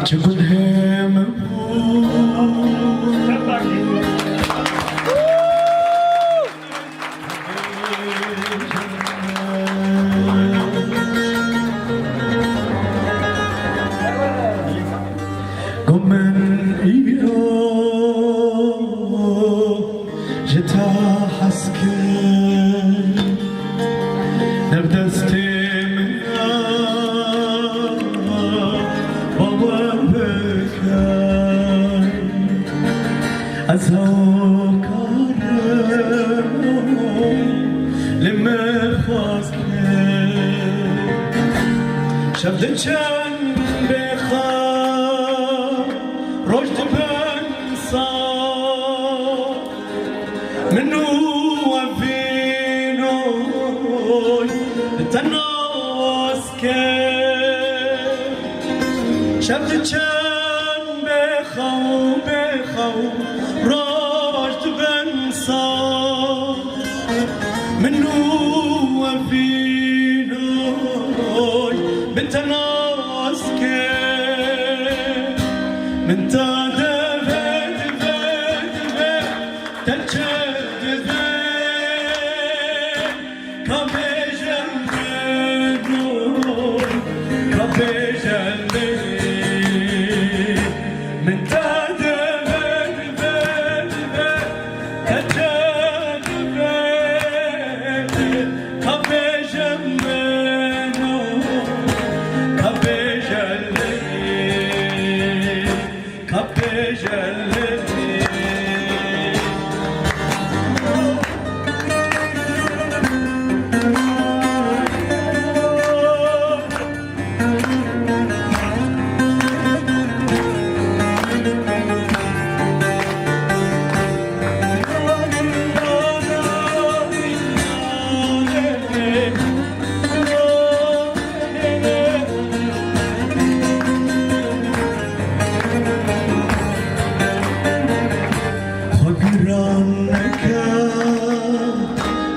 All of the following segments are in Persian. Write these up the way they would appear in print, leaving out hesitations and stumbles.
چگونه گمن ایرو جتا حسکه نبدستی از هاکارم لما خواست شبد چند بخواه رشد بنسا منو وفینوی تناس که شبد چند بخواه رشد بنسا منو وفینوی بتناس که من تا دفه تجد کافه جنبه کافه جنبه من تا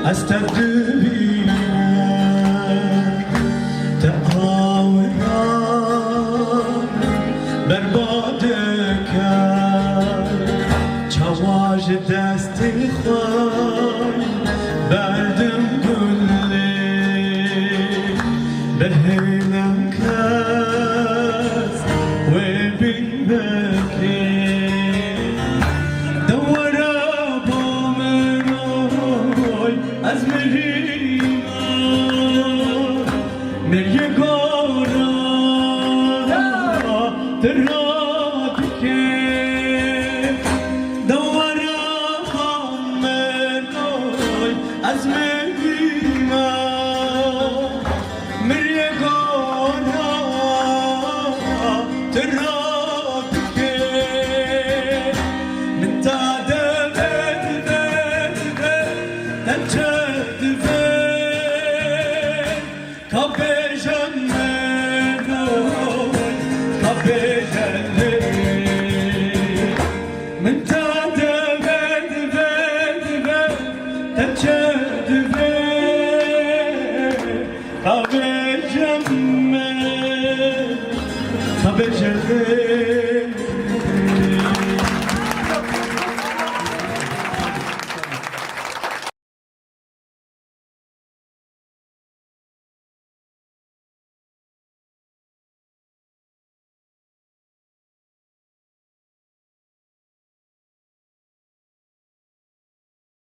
استدبی تعاوران برباد کرد چواج دستی خواه بردم گلی بهینم کس و بین بکی از مریما میگورا تراد که دوارا خامنوی از مریما میگورا تراد که من تادم کافه جنبه کافه جنبه من تادم تجدبه کافه جنبه کافه جنبه